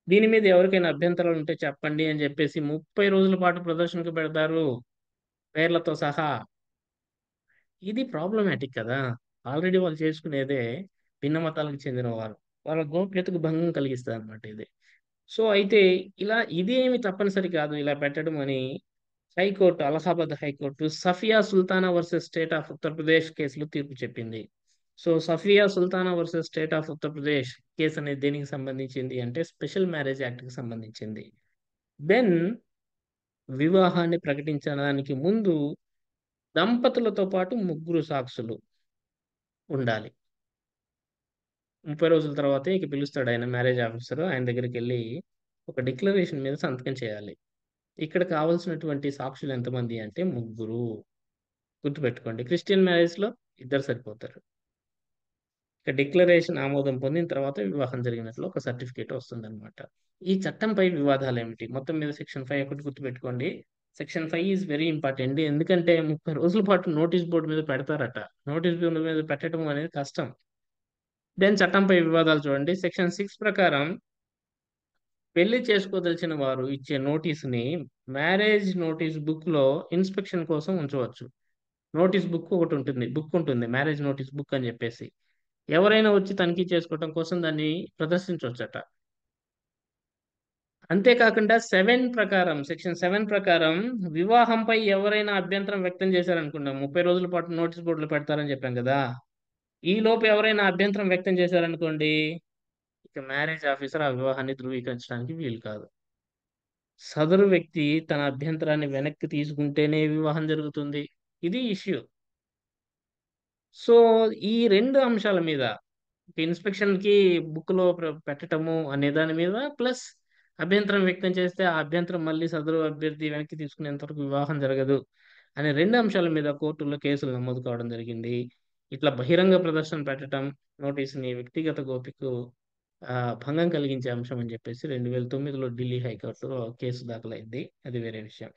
దీని మీద ఎవరికైనా అభ్యంతరాలు ఉంటే చెప్పండి అని చెప్పేసి 30 రోజుల పాటు ప్రదర్శనకు పెడతారు పేర్లతో సహా. ఇది ప్రాబ్లమాటిక్ కదా! ఆల్రెడీ వాళ్ళు చేసుకునేదే భిన్న మతాలకు చెందిన వారు. వాళ్ళ గోప్యతకు భంగం కలిగిస్తదనమాట ఇది. సో, అయితే ఇదేమి తప్పనిసరి కాదు ఇలా పెట్టడం అని Allahabad high court Safia Sultana versus state of Uttar Pradesh కేసులో తీర్పు చెప్పింది. So, Safia Sultana versus state of Uttar Pradesh case అనేది దేనికి సంబంధించింది అంటే స్పెషల్ మ్యారేజ్ యాక్ట్‌కి సంబంధించింది. దెన్ వివాహాన్ని ప్రకటించడానికి ముందు దంపతులతో పాటు ముగ్గురు సాక్షులు ఉండాలి. 30 రోజుల తర్వాతే ఇక పిలుస్తాడు ఆయన మ్యారేజ్ ఆఫీసర్. ఆయన దగ్గరికెళ్ళి ఒక డిక్లరేషన్ మీద సంతకం చేయాలి. ఇక్కడ కావాల్సినటువంటి సాక్షులు ఎంతమంది అంటే ముగ్గురు. గుర్తుపెట్టుకోండి. క్రిస్టియన్ మ్యారేజ్‌లో ఇద్దరు సరిపోతారు. ఇక డిక్లరేషన్ ఆమోదం పొందిన తర్వాత వివాహం జరిగినట్లు ఒక సర్టిఫికేట్ వస్తుందన్నమాట. ఈ చట్టంపై వివాదాలేమిటి? మొత్తం మీద సెక్షన్ 5 ఒకటి గుర్తుపెట్టుకోండి. Section 5 is very important. ఎందుకంటే 30 రోజుల పాటు నోటీస్ బోర్డ్ మీద పెడతారట. నోటీస్ బోర్డ్ మీద పెట్టడం అనేది కష్టం. దెన్ చట్టంపై వివాదాలు చూడండి. సెక్షన్ 6 ప్రకారం పెళ్లి చేసుకోదలిచిన వారు ఇచ్చే నోటీస్‌ని మ్యారేజ్ నోటీస్ బుక్‌లో ఇన్స్‌పెక్షన్ కోసం ఉంచవచ్చు. నోటీస్ బుక్ ఉంటుంది. మ్యారేజ్ నోటీస్ బుక్ అని చెప్పేసి. ఎవరైనా వచ్చి తనిఖీ చేసుకోవటం కోసం దాన్ని ప్రదర్శించొచ్చట. అంతేకాకుండా సెక్షన్ 7 ప్రకారం వివాహంపై ఎవరైనా అభ్యంతరం వ్యక్తం చేశారనుకుందాం. 30 రోజుల పాటు నోటీస్ బోర్డ్‌లో పెడతారని చెప్పాం కదా! ఈలోపు ఎవరైనా అభ్యంతరం వ్యక్తం చేశారనుకోండి, ఇక మ్యారేజ్ ఆఫీసర్ ఆ వివాహాన్ని ధృవీకరించడానికి వీలు కాదు. సదరు వ్యక్తి తన అభ్యంతరాన్ని వెనక్కి తీసుకుంటేనే వివాహం జరుగుతుంది. ఇది ఇష్యూ. సో, ఈ 2 అంశాల మీద ఇన్స్‌పెక్షన్‌కి బుక్‌లో పెట్టటము అనే దాని మీద ప్లస్ అభ్యంతరం వ్యక్తం చేస్తే ఆ అభ్యంతరం మళ్ళీ సదరు అభ్యర్థి వెనక్కి తీసుకునేంత వరకు వివాహం జరగదు అనే 2 అంశాల మీద కోర్టుల్లో కేసులు నమోదు కావడం జరిగింది. ఇట్లా బహిరంగ ప్రదర్శన పెట్టటం నోటీస్‌ని వ్యక్తిగత గోప్యతకు భంగం కలిగించే అంశం అని చెప్పేసి 2009లో ఢిల్లీ హైకోర్టులో కేసు దాఖలైంది. అది వేరే విషయం.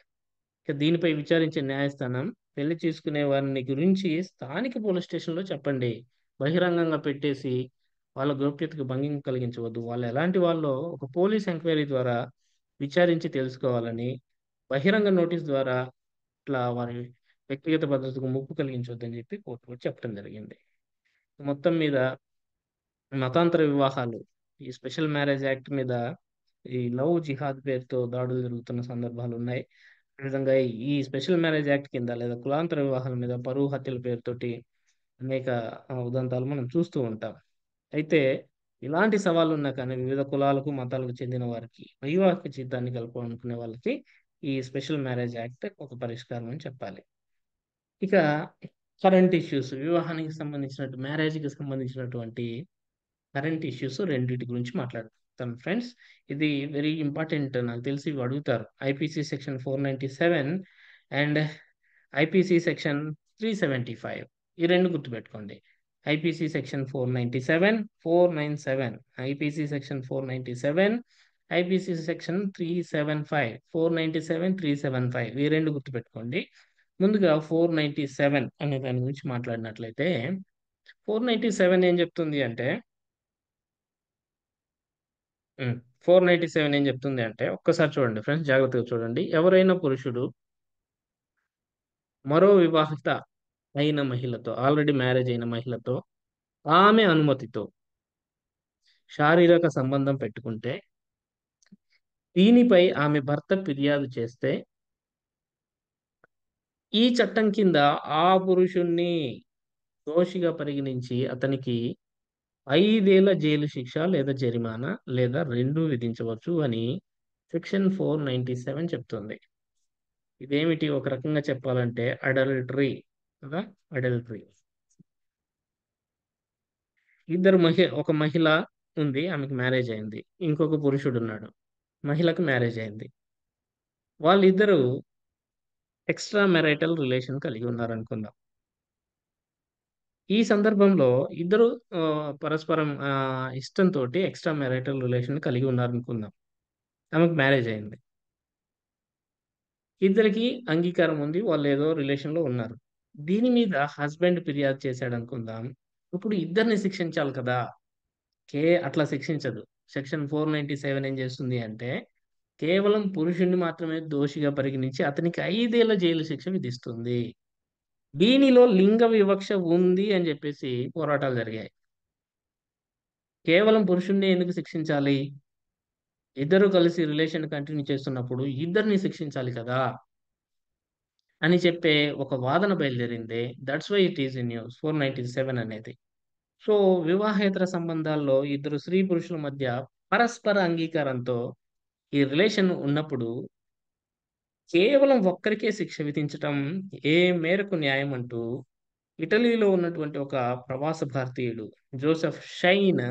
ఇక దీనిపై విచారించే న్యాయస్థానం పెళ్లి చేసుకునే వారిని గురించి స్థానిక పోలీస్ స్టేషన్‌లో చెప్పండి. బహిరంగంగా పెట్టేసి వాళ్ళ గోప్యతకు భంగం కలిగించవద్దు. వాళ్ళు ఎలాంటి వాళ్ళో ఒక పోలీస్ ఎంక్వైరీ ద్వారా విచారించి తెలుసుకోవాలని, బహిరంగ నోటీస్ ద్వారా ఇట్లా వారి వ్యక్తిగత భద్రతకు ముప్పు కలిగించొద్దని చెప్పి కోర్టు కూడా చెప్పడం జరిగింది. మొత్తం మీద మతాంతర వివాహాలు ఈ స్పెషల్ మ్యారేజ్ యాక్ట్ మీద ఈ లవ్ జిహాద్ పేరుతో దాడులు జరుగుతున్న సందర్భాలున్నాయి. విధంగా ఈ స్పెషల్ మ్యారేజ్ యాక్ట్ కింద లేదా కులాంతర వివాహాల మీద పరువు హత్యల పేరుతోటి అనేక ఉదంతాలు మనం చూస్తూ ఉంటాం. అయితే ఇలాంటి సవాళ్ళున్నా కానీ వివిధ కులాలకు, మతాలకు చెందిన వారికి వైవాహిక జీవితాన్ని గడపాలనుకునే వాళ్ళకి ఈ స్పెషల్ మ్యారేజ్ యాక్ట్ ఒక పరిష్కారం అని చెప్పాలి. ఇక కరెంట్ ఇష్యూస్ వివాహానికి సంబంధించినట్టు మ్యారేజ్‌కి సంబంధించినటువంటి కరెంట్ ఇష్యూస్ రెండిటి గురించి మాట్లాడదాం. చెప్తాను ఫ్రెండ్స్. ఇది వెరీ ఇంపార్టెంట్, నాకు తెలిసి ఇవి అడుగుతారు. IPC section 497 and IPC section 375, ఈ రెండు గుర్తుపెట్టుకోండి. IPC section 497 IPC section 497, IPC section 375, 497 375, ఈ రెండు గుర్తుపెట్టుకోండి. ముందుగా 497 అనే దాని గురించి మాట్లాడినట్లయితే 497 ఏం చెప్తుంది అంటే 497 ఏం చెప్తుంది అంటే ఒక్కసారి చూడండి ఫ్రెండ్స్, జాగ్రత్తగా చూడండి. ఎవరైనా పురుషుడు మరో వివాహిత అయిన మహిళతో, ఆల్రెడీ మ్యారేజ్ అయిన మహిళతో ఆమె అనుమతితో శారీరక సంబంధం పెట్టుకుంటే, దీనిపై ఆమె భర్త ఫిర్యాదు చేస్తే, ఈ చట్టం కింద ఆ పురుషుణ్ణి దోషిగా పరిగణించి అతనికి 5 ఏళ్ల జైలు శిక్ష లేదా జరిమానా లేదా రెండూ విధించవచ్చు అని సెక్షన్ 497 చెప్తుంది. ఇదేమిటి, ఒక రకంగా చెప్పాలంటే అడల్టరీ కదా, అడల్టరీ. ఒక మహిళ ఉంది, ఆమెకు మ్యారేజ్ అయింది. ఇంకొక పురుషుడు ఉన్నాడు, మహిళకు మ్యారేజ్ అయింది. వాళ్ళిద్దరూ ఎక్స్ట్రా మ్యారిటల్ రిలేషన్ కలిగి ఉన్నారనుకుందాం. ఈ సందర్భంలో ఇద్దరు పరస్పరం ఇష్టంతో ఎక్స్ట్రా మ్యారిటల్ రిలేషన్ కలిగి ఉన్నారనుకుందాం. ఆమెకు మ్యారేజ్ అయింది, ఇద్దరికి అంగీకారం ఉంది, వాళ్ళు ఏదో రిలేషన్లో ఉన్నారు. దీని మీద హస్బెండ్ ఫిర్యాదు చేశాడు అనుకుందాం. ఇప్పుడు ఇద్దరిని శిక్షించాలి కదా, అట్లా శిక్షించదు. సెక్షన్ 497 ఏం చేస్తుంది అంటే కేవలం పురుషుణ్ణి మాత్రమే దోషిగా పరిగణించి అతనికి 5 ఏళ్ల జైలు శిక్ష విధిస్తుంది. దీనిలో లింగ వివక్ష ఉంది అని చెప్పేసి పోరాటాలు జరిగాయి. కేవలం పురుషుణ్ణి ఎందుకు శిక్షించాలి, ఇద్దరు కలిసి రిలేషన్ కంటిన్యూ చేస్తున్నప్పుడు ఇద్దరిని శిక్షించాలి కదా అని చెప్పే ఒక వాదన బయలుదేరింది. That's why it is in news 497 అనేది. సో వివాహేతర సంబంధాల్లో ఇద్దరు స్త్రీ పురుషుల మధ్య పరస్పర అంగీకారంతో ఈ రిలేషన్ ఉన్నప్పుడు కేవలం ఒక్కరికే శిక్ష విధించటం ఏ మేరకు న్యాయం అంటూ ఇటలీలో ఉన్నటువంటి ఒక ప్రవాస భారతీయుడు జోసెఫ్ షైన్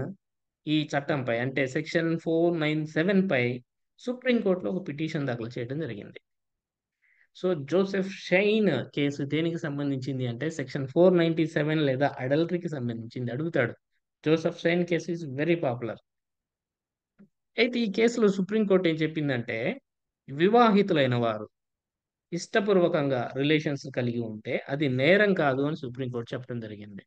ఈ చట్టంపై, అంటే సెక్షన్ 497 పై సుప్రీంకోర్టులో ఒక పిటిషన్ దాఖలు చేయడం జరిగింది. సో జోసెఫ్ షైన్ కేసు దేనికి సంబంధించింది అంటే సెక్షన్ 497 లేదా అడల్టరీకి సంబంధించింది అడుగుతాడు. Joseph shine case is very popular. అయితే ఈ కేసులో సుప్రీంకోర్టు ఏం చెప్పిందంటే వివాహితులైన వారు ఇష్టపూర్వకంగా రిలేషన్స్ కలిగి ఉంటే అది నేరం కాదు అని సుప్రీంకోర్టు చెప్పడం జరిగింది.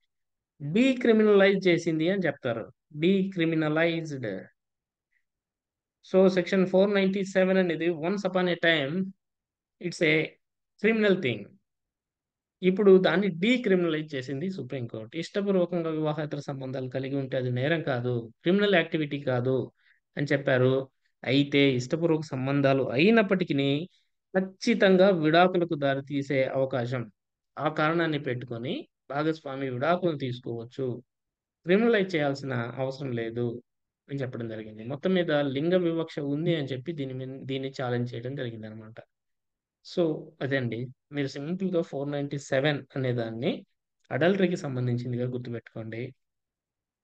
డీక్రిమినలైజ్ చేసింది అని చెప్తారు, డీక్రిమినలైజ్డ్. సో సెక్షన్ 497 అనేది once upon A time it's a criminal thing. ఇప్పుడు దాన్ని డీక్రిమినలైజ్ చేసింది సుప్రీంకోర్టు. ఇష్టపూర్వకంగా వివాహేతర సంబంధాలు కలిగి ఉంటే అది నేరం కాదు, క్రిమినల్ యాక్టివిటీ కాదు అని చెప్పారు. అయితే ఇష్టపూర్వక సంబంధాలు అయినప్పటికీ ఖచ్చితంగా విడాకులకు దారితీసే అవకాశం, ఆ కారణాన్ని పెట్టుకొని భాగస్వామి విడాకులు తీసుకోవచ్చు, క్రిమినలైజ్ చేయాల్సిన అవసరం లేదు అని చెప్పడం జరిగింది. మొత్తం మీద లింగ వివక్ష ఉంది అని చెప్పి దీన్ని ఛాలెంజ్ చేయడం జరిగింది అనమాట. సో అదండి, మీరు సింపుల్గా 497 అనే దాన్ని అడల్టరీకి సంబంధించిందిగా గుర్తుపెట్టుకోండి.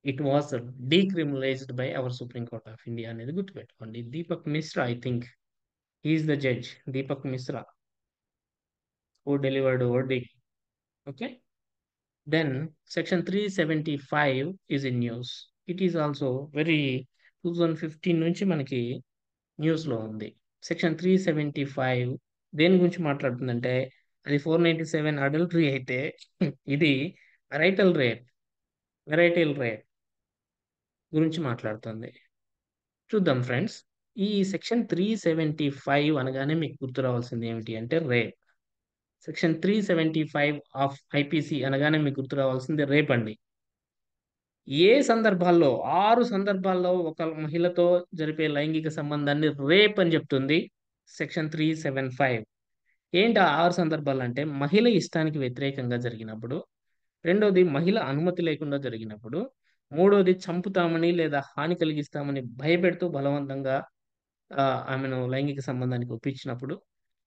It was decriminalized by our supreme court of India అనేది గుర్తుపెట్టుకోండి. Deepak Mishra, I think he's the judge, Deepak Mishra who delivered verdict. Okay. Then section 375 is in news. It is also very 2015 నుంచి మనకి న్యూస్ లో ఉంది. సెక్షన్ 375 దేని గురించి మాట్లాడుతుందంటే అది 497 అడల్టరీ అయితే ఇది వెరైటల్ రేప్ గురించి మాట్లాడుతుంది. చూద్దాం ఫ్రెండ్స్, ఈ సెక్షన్ 375 అనగానే మీకు గుర్తు రావాల్సింది ఏమిటి అంటే రేప్. సెక్షన్ 375 ఆఫ్ ఐపీసీ అనగానే మీకు గుర్తు రావాల్సింది రేప్ అండి. ఏ సందర్భాల్లో 6 సందర్భాల్లో ఒక మహిళతో జరిపే లైంగిక సంబంధాన్ని రేప్ అని చెప్తుంది సెక్షన్ 375. ఏంటి ఆ 6 సందర్భాలు అంటే మహిళ ఇష్టానికి వ్యతిరేకంగా జరిగినప్పుడు, రెండోది మహిళ అనుమతి లేకుండా జరిగినప్పుడు, మూడోది చంపుతామని లేదా హాని కలిగిస్తామని భయపెడుతూ బలవంతంగా ఆమెను లైంగిక సంబంధానికి ఒప్పించినప్పుడు,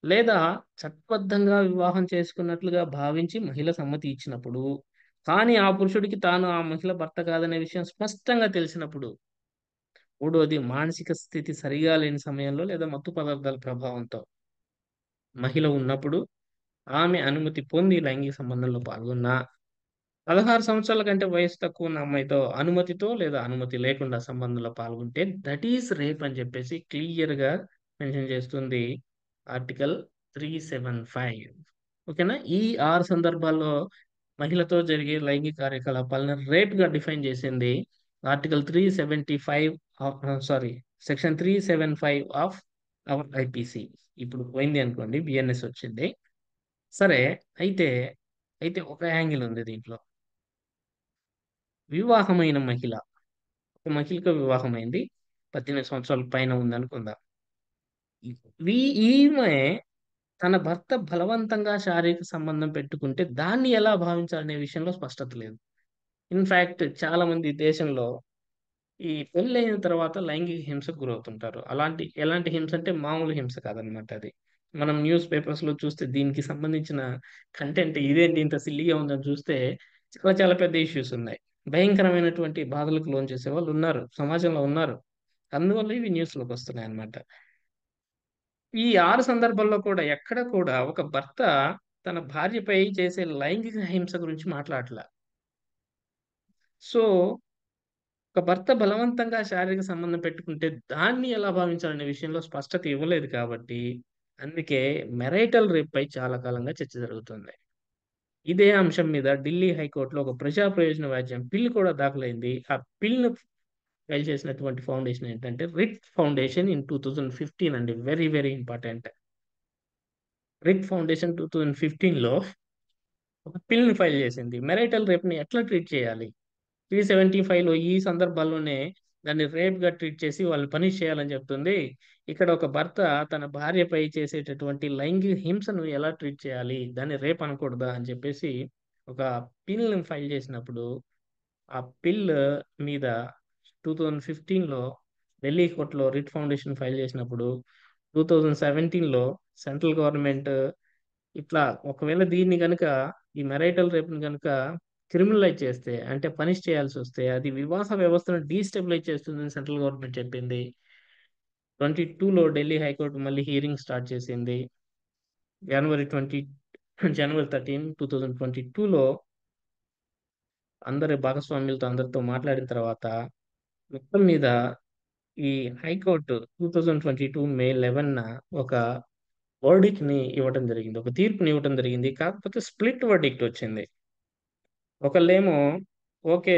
లేదా చట్టబద్ధంగా వివాహం చేసుకున్నట్లుగా భావించి మహిళ సమ్మతి ఇచ్చినప్పుడు, కానీ ఆ పురుషుడికి తాను ఆ మహిళ భర్త కాదనే విషయం స్పష్టంగా తెలిసినప్పుడు, మూడోది మానసిక స్థితి సరిగా లేని సమయంలో లేదా మత్తు పదార్థాల ప్రభావంతో మహిళ ఉన్నప్పుడు ఆమె అనుమతి పొంది లైంగిక సంబంధంలో పాల్గొన్నా 16 సంవత్సరాల కంటే వయసు తక్కువ ఉన్న అమ్మాయితో అనుమతితో లేదా అనుమతి లేకుండా సంబంధంలో పాల్గొంటే దట్ ఈస్ రేప్ అని చెప్పేసి క్లియర్ గా మెన్షన్ చేస్తుంది ఆర్టికల్ 375. ఓకేనా? ఈ 6 సందర్భాల్లో మహిళతో జరిగే లైంగిక కార్యకలాపాలను రేప్ గా డిఫైన్ చేసింది article 375 sorry section 375 of our IPC. ఇప్పుడు పోయింది అనుకోండి, బిఎన్ఎస్ వచ్చింది. సరే, అయితే అయితే ఒక యాంగిల్ ఉంది దీంట్లో. వివాహమైన మహిళ, ఒక మహిళకు వివాహమైంది, 18 సంవత్సరాల పైన ఉందనుకుందాం. ఈమె తన భర్త బలవంతంగా శారీరక సంబంధం పెట్టుకుంటే దాన్ని ఎలా భావించాలనే విషయంలో స్పష్టత లేదు. ఇన్ఫాక్ట్ చాలా మంది దేశంలో ఈ పెళ్ళైన తర్వాత లైంగిక హింసకు గురవుతుంటారు. ఎలాంటి హింస అంటే మామూలు హింస కాదనమాట అది. మనం న్యూస్ పేపర్స్ లో చూస్తే దీనికి సంబంధించిన కంటెంట్ ఇదేంటి ఇంత సిల్లీగా ఉందని చూస్తే చాలా చాలా పెద్ద ఇష్యూస్ ఉన్నాయి. భయంకరమైనటువంటి బాధలకు లోన్ చేసే వాళ్ళు ఉన్నారు, సమాజంలో ఉన్నారు. అందువల్ల ఇవి న్యూస్ లోకి వస్తున్నాయి అన్నమాట. ఈ 6 సందర్భాల్లో కూడా ఎక్కడ కూడా ఒక భర్త తన భార్యపై చేసే లైంగిక హింస గురించి మాట్లాడట్లా. సో ఒక భర్త బలవంతంగా శారీరక సంబంధం పెట్టుకుంటే దాన్ని ఎలా భావించాలనే విషయంలో స్పష్టత ఇవ్వలేదు కాబట్టి అందుకే మెరైటల్ రేప్ పై చాలా కాలంగా చర్చ జరుగుతుంది. ఇదే అంశం మీద ఢిల్లీ హైకోర్టులో ఒక ప్రజా ప్రయోజన వ్యాజ్యం బిల్ కూడా దాఖలైంది. ఆ బిల్‌ను ఫైల్ చేసినటువంటి ఫౌండేషన్ ఏంటంటే రిట్ ఫౌండేషన్ ఇన్ 2015 అండి. Very very important. Writ foundation 2015లో ఒక బిల్‌ని ఫైల్ చేసింది. మెరైటల్ రేప్‌ని ఎట్లా ట్రీట్ చేయాలి? 375లో ఈ సందర్భాల్లోనే దాన్ని రేప్‌గా ట్రీట్ చేసి వాళ్ళని పనిష్ చేయాలని చెప్తుంది. ఇక్కడ ఒక భర్త తన భార్యపై చేసేటటువంటి లైంగిక హింసను ఎలా ట్రీట్ చేయాలి? దాన్ని రేప్ అనకూడదా? అని చెప్పేసి ఒక బిల్‌ని ఫైల్ చేసినప్పుడు, ఆ బిల్ మీద 2015లో ఢిల్లీ కోర్ట్‌లో రిట్ ఫౌండేషన్ ఫైల్ చేసినప్పుడు, 2017లో సెంట్రల్ గవర్నమెంట్ ఇట్లా ఒకవేళ దీన్ని గనుక ఈ మెరైటల్ రేప్‌ని గనుక క్రిమినలైజ్ చేస్తే అంటే పనిష్ చేయాల్సొస్తే అది వివాహ వ్యవస్థను డీస్టెబిలైజ్ చేస్తుందని సెంట్రల్ గవర్నమెంట్ చెప్పింది. 22లో ఢిల్లీ హైకోర్ట్ మళ్ళీ హియరింగ్ స్టార్ట్ చేసింది. జనవరి 20 జనవరి 13, 2022లో అందరి భాగస్వామ్యులతో అందరితో మాట్లాడిన తర్వాత మొత్తం మీద ఈ హైకోర్ట్ 2022 మే 11న ఒక వర్డిక్ట్‌ని ఇవ్వటం జరిగింది. ఒక తీర్పుని ఇవ్వటం జరిగింది. కాకపోతే స్ప్లిట్ వర్డిక్ట్ వచ్చింది. ఒకళ్ళేమో ఓకే.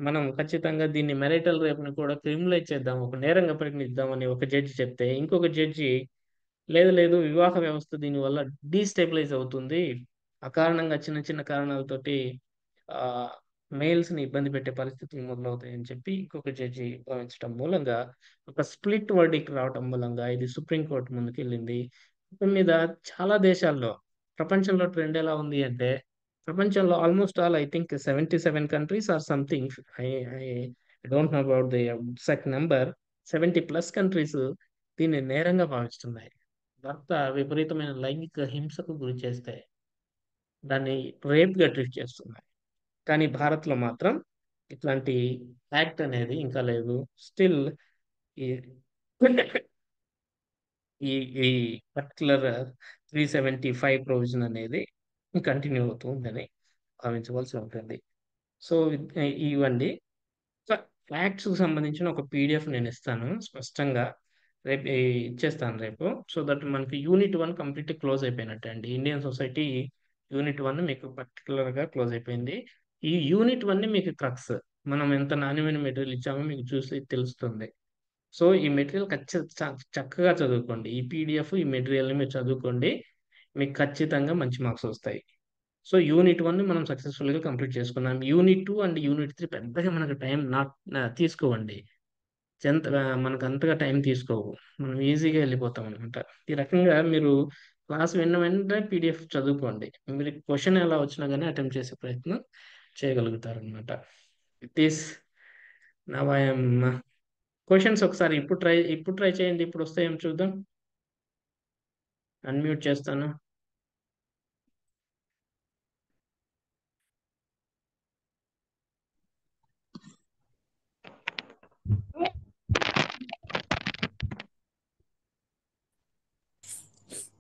మనం ఖచ్చితంగా దీన్ని మెరైటల్ రేప్‌ని కూడా క్రిమినలైజ్ చేద్దాం. ఒక నేరంగా పరిగణిద్దామని ఒక జడ్జి చెప్తే, ఇంకొక జడ్జి లేదు లేదు వివాహ వ్యవస్థ దీనివల్ల డీస్టెబిలైజ్ అవుతుంది. అకారణంగా చిన్న చిన్న కారణాలతోటి ఆహ్, మెయిల్స్‌ని ఇబ్బంది పెట్టే పరిస్థితులు మొదలవుతాయని చెప్పి ఇంకొక జడ్జి భావించటం మూలంగా ఒక స్ప్లిట్ వర్డిక్ట్ రావటం మూలంగా ఇది సుప్రీం కోర్ట్ ముందుకెళ్ళింది. మొత్తం మీద చాలా దేశాల్లో ప్రపంచంలో ట్రెండ్ ఎలా ఉంది అంటే ప్రపంచంలో almost all I think 77 countries or something. I I don't know about the exact number. 70+ countries దీన్ని నేరంగా భావిస్తున్నాయి. భర్త విపరీతమైన లైంగిక హింసకు గురి చేస్తే దాన్ని రేప్‌గా ట్రీట్ చేస్తున్నాయి. కానీ భారత్‌లో మాత్రం ఇట్లాంటి యాక్ట్ అనేది ఇంకా లేదు. స్టిల్ ఈ ఈ ఈ పర్టిక్యులర్ 375 ప్రొవిజన్ అనేది కంటిన్యూ అవుతూ ఉందని భావించవలసి ఉంటుంది. సో, ఇవండి. ఫ్యాక్ట్స్‌కి సంబంధించిన ఒక పీడిఎఫ్ నేనిస్తాను స్పష్టంగా. రేపు ఇచ్చేస్తాను రేపు. సో దట్ మనకి యూనిట్ 1 కంప్లీట్‌గా క్లోజ్ అయిపోయినట్టే అండి. ఇండియన్ సొసైటీ యూనిట్ 1 మీకు పర్టిక్యులర్‌గా క్లోజ్ అయిపోయింది. ఈ యూనిట్ 1 మీకు క్రక్స్. మనం ఎంత నాణ్యమైన మెటీరియల్ ఇచ్చామో మీకు చూసి తెలుస్తుంది. సో, ఈ మెటీరియల్ చక్కగా చదువుకోండి. ఈ పీడిఎఫ్, ఈ మెటీరియల్‌ని మీరు చదువుకోండి. మీకు ఖచ్చితంగా మంచి మార్క్స్ వస్తాయి. సో, యూనిట్ 1 మనం సక్సెస్‌ఫుల్‌గా కంప్లీట్ చేసుకున్నాం. యూనిట్ 2 అండ్ యూనిట్ 3 పెద్దగా మనకు టైం తీసుకోవండి. మనకు అంతగా టైం తీసుకోవు. మనం ఈజీగా ఎళ్ళిపోతామనమాట. ఈ రకంగా మీరు క్లాస్ విన్న వెంటనే పీడిఎఫ్ చదువుకోండి. మీరు క్వెషన్ ఎలా వచ్చినా గాని అటెంప్ట్ చేసే ప్రయత్నం చేయగలుగుతారనమాట. With this now I am questions ఒకసారి ఇప్పుడు ట్రై చేయండి. ఇప్పుడొస్తాయేమో చూద్దాం. అన్‌మ్యూట్ చేస్తాను.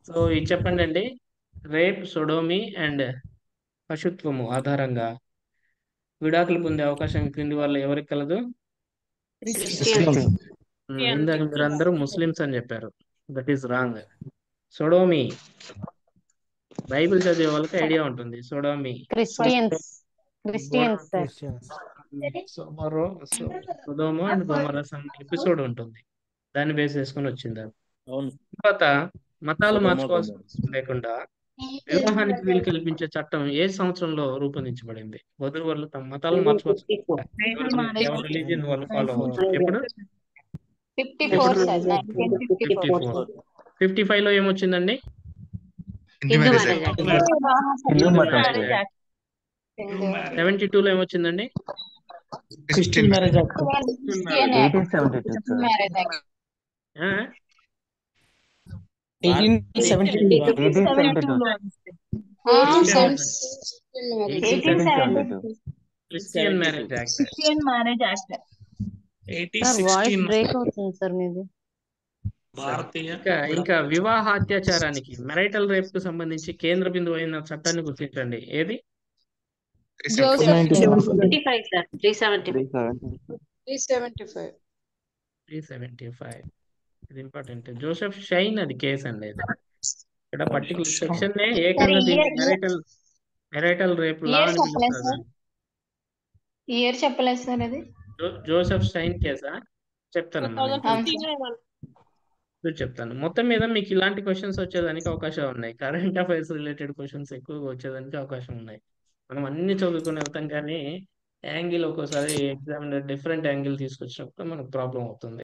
సో ఇది చెప్పండి అండి. రేప్, సొడోమి అండ్ పశుత్వము ఆధారంగా విడాకులు పొందే అవకాశం క్రింది వాళ్ళు ఎవరికి కలదు? క్రిస్టియన్స్. ఇందాక మీరందరూ ముస్లిమ్స్ అని చెప్పారు. That is wrong. Sodomy Bible చదివే వాళ్ళకి ఐడియా ఉంటుంది. Sodomy Christians. Christians sir. Christians. Sodom and Gomorrah episode ఉంటుంది. దాన్ని బేస్ చేసుకొని వచ్చింది అది. అవును. తర్వాత మతాలు సొదొమ, మార్చుకోవాల్సిన గొమొర్రా. అవసరం లేకుండా వివాహానికి వీలు కల్పించే చట్టం ఏ సంవత్సరంలో రూపొందించబడింది? వధువులు తమ మతాలను మార్చుకోవచ్చు. ఎవరి రిలీజియన్ వాళ్ళు ఫాలో అవ్వచ్చు. ఎప్పుడు? 54 సార్. 54. 55 లో ఏమొచ్చిందండి? Hindu marriage act. హిందూ మతం. 72 లో ఏమొచ్చిందండి? Christian marriage act. 1872 ఆ? 1872. 1872 Christian marriage act. Sir voice break అవుతుంది సార్ మీది. ఇంకా వివాహ అత్యాచారానికి మెరైటల్ రేప్ కు సంబంధించి కేంద్ర బిందువు అయిన చట్టాన్ని గుర్తించండి. ఏది? 375 సార్. 375. ఇది ఇంపార్టెంట్. జోసెఫ్ షైన్ అది కేసు అండి. ఇది ఇక్కడ పర్టికులర్ సెక్షన్ ఏకంగా దీన్ని మెరైటల్ రేప్ లా అని పిలుస్తారు. ఇయర్ చెప్పలేదు సార్ అది. జోసెఫ్ షైన్ కేసా? చెప్తానమ్మా చెప్తాను. మొత్తం మీద మీకు ఇలాంటి క్వశ్చన్స్ వచ్చేదానికి అవకాశం ఉన్నాయి. కరెంట్ అఫైర్స్ రిలేటెడ్ క్వశ్చన్స్ ఎక్కువగా వచ్చేదానికి అవకాశం ఉన్నాయి. మనం అన్ని చదువుకుని వెళ్తాం కానీ యాంగిల్ ఒక్కోసారి ఎగ్జామినర్ డిఫరెంట్ యాంగిల్ తీసుకొచ్చినప్పుడు మనకు ప్రాబ్లం అవుతుంది.